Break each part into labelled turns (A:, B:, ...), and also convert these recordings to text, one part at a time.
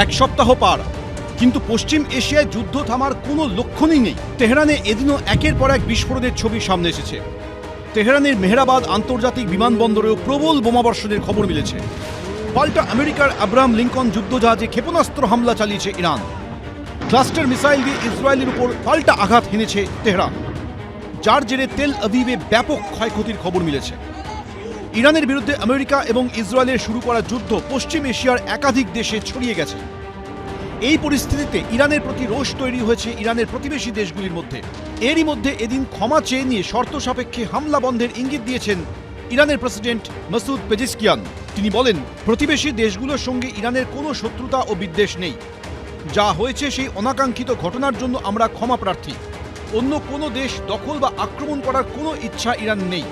A: এক সপ্তাহ পার, কিন্তু পশ্চিম এশিয়ায় যুদ্ধ থামার কোনো লক্ষণই নেই। তেহরানে এদিনও একের পর এক বিস্ফোরণের ছবি সামনে এসেছে। তেহরানের মেহরাবাদ আন্তর্জাতিক বিমানবন্দরেও প্রবল বোমাবর্ষণের খবর মিলেছে। পাল্টা আমেরিকার আব্রাহাম লিঙ্কন যুদ্ধজাহাজে ক্ষেপণাস্ত্র হামলা চালিয়েছে ইরান। ক্লাস্টার মিসাইল দিয়ে ইসরায়েলের উপর পাল্টা আঘাত হেনেছে তেহরান, যার জেরে তেল আভিভে ব্যাপক ক্ষয়ক্ষতির খবর মিলেছে। ইরানের বিরুদ্ধে আমেরিকা এবং ইসরায়েলের শুরু করা যুদ্ধ পশ্চিম এশিয়ার একাধিক দেশে ছড়িয়ে গেছে। এই পরিস্থিতিতে ইরানের প্রতি রোষ তৈরি হয়েছে ইরানের প্রতিবেশী দেশগুলির মধ্যে। এরই মধ্যে এদিন ক্ষমা চেয়ে নিয়ে শর্ত সাপেক্ষে হামলা বন্ধের ইঙ্গিত দিয়েছেন ইরানের প্রেসিডেন্ট মাসুদ পেজেশকিয়ান। তিনি বলেন, প্রতিবেশী দেশগুলোর সঙ্গে ইরানের কোনো শত্রুতা ও বিদ্বেষ নেই। যা হয়েছে সেই অনাকাঙ্ক্ষিত ঘটনার জন্য আমরা ক্ষমা প্রার্থী। অন্য কোনো দেশ দখল বা আক্রমণ করার কোনো ইচ্ছা ইরান নেই।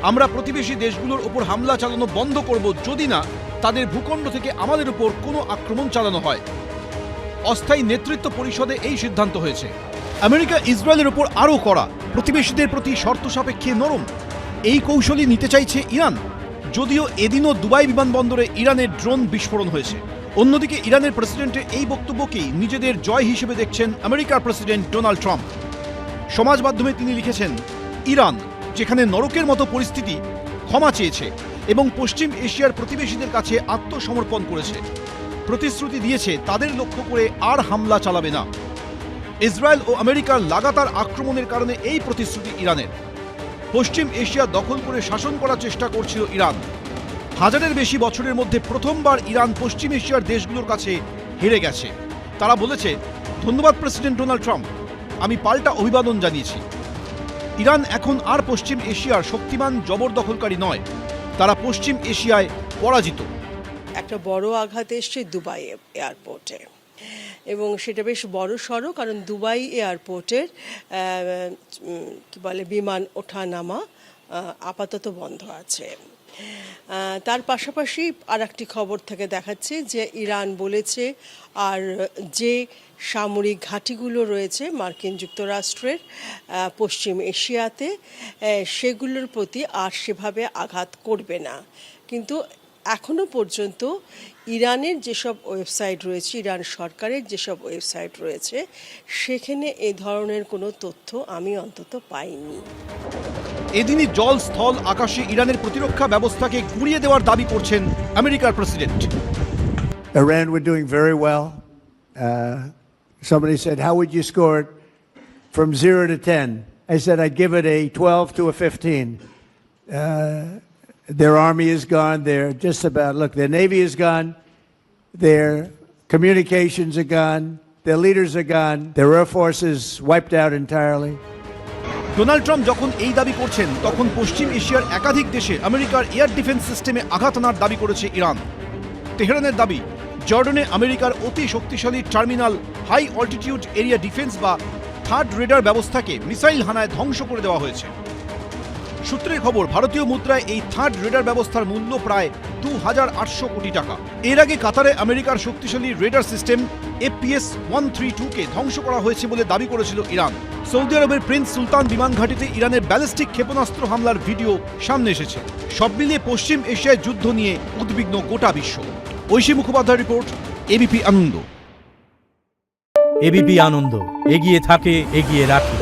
A: আমরা প্রতিবেশী দেশগুলোর ওপর হামলা চালানো বন্ধ করব যদি না তাদের ভূখণ্ড থেকে আমাদের উপর কোনো আক্রমণ চালানো হয়। অস্থায়ী নেতৃত্ব পরিষদে এই সিদ্ধান্ত হয়েছে। আমেরিকা ইসরায়েলের ওপর আরও কড়া, প্রতিবেশীদের প্রতি শর্ত সাপেক্ষে নরম, এই কৌশলই নিতে চাইছে ইরান। যদিও এদিনও দুবাই বিমানবন্দরে ইরানের ড্রোন বিস্ফোরণ হয়েছে। অন্যদিকে ইরানের প্রেসিডেন্টের এই বক্তব্যকেই নিজেদের জয় হিসেবে দেখছেন আমেরিকার প্রেসিডেন্ট ডোনাল্ড ট্রাম্প। সমাজ মাধ্যমে তিনি লিখেছেন, ইরান যেখানে নরকের মতো পরিস্থিতি ক্ষমা চেয়েছে এবং পশ্চিম এশিয়ার প্রতিবেশীদের কাছে আত্মসমর্পণ করেছে, প্রতিশ্রুতি দিয়েছে তাদের লক্ষ্য করে আর হামলা চালাবে না। ইসরায়েল ও আমেরিকার লাগাতার আক্রমণের কারণে এই প্রতিশ্রুতি ইরানের। পশ্চিম এশিয়া দখল করে শাসন করার চেষ্টা করছিল ইরান। হাজারের বেশি বছরের মধ্যে প্রথমবার ইরান পশ্চিম এশিয়ার দেশগুলোর কাছে হেরে গেছে। তারা বলেছে, ধন্যবাদ প্রেসিডেন্ট ডোনাল্ড ট্রাম্প, আমি পাল্টা অভিবাদন জানিয়েছি। ইরান এখন আর পশ্চিম এশিয়ার শক্তিমান জবরদখলকারী নয়, তারা পশ্চিম এশিয়ায় পরাজিত।
B: একটা বড় আঘাত এসছে দুবাই এয়ারপোর্টে, এবং সেটা বেশ বড় সড়ো, কারণ দুবাই এয়ারপোর্টের কি বলে বিমান ওঠা নামা আপাতত বন্ধ আছে। তার পাশাপাশি আর একটি খবর থেকে দেখাচ্ছে যে ইরান বলেছে আর যে সামরিক ঘাঁটিগুলো রয়েছে মার্কিন যুক্তরাষ্ট্রের পশ্চিম এশিয়াতে, সেগুলোর প্রতি আর সেভাবে আঘাত করবে না। কিন্তু এখনো পর্যন্ত ইরানের যেসব ওয়েবসাইট রয়েছে, ইরান সরকারের যেসব ওয়েবসাইট রয়েছে, সেখানে এ ধরনের কোনো তথ্য আমি অন্তত পাইনি।
A: এদিনই জল, স্থল, আকাশে ইরানের প্রতিরক্ষা ব্যবস্থাকে গুঁড়িয়ে দেওয়ার দাবি করছেন আমেরিকার president.
C: Iran were doing very well. Somebody said, how would you score it from 0 to 10? I said, I'd give it a 12 to a 15. Their army is gone. They're just about, look, their navy is gone. Their communications are gone. Their leaders are gone. Their air force is wiped out entirely.
A: Donald Trump যখন এই দাবি করছেন, তখন পশ্চিম এশিয়ার একাধিক দেশে আমেরিকার air defence সিস্টেমে আঘাত আনার দাবি করেছে ইরান। তেহরানের দাবি, জর্ডানে আমেরিকার অতি শক্তিশালী terminal high altitude area defence বা থার্ড রেডার ব্যবস্থাকে মিসাইল হানায় ধ্বংস করে দেওয়া হয়েছে। সূত্রের খবর, ভারতীয় মুদ্রায় এই থার্ড রেডার ব্যবস্থার মূল্য প্রায় 2800 কোটি টাকা। এর আগে কাতারে আমেরিকার শক্তিশালী রেডার সিস্টেম FPS-132কে ধ্বংস করা হয়েছে বলে দাবি করেছিল ইরান। সৌদি আরবের প্রিন্স সুলতান বিমান ঘাঁটিতে ইরানের ব্যালিস্টিক ক্ষেপণাস্ত্র হামলার ভিডিও সামনে এসেছে। সব মিলিয়ে পশ্চিম এশিয়ায় যুদ্ধ নিয়ে উদ্বিগ্ন গোটা বিশ্ব। ঐশী মুখোপাধ্যায় রিপোর্ট, এবিপি আনন্দ।
D: এবিপি আনন্দ, এগিয়ে থাকে, এগিয়ে রাখে।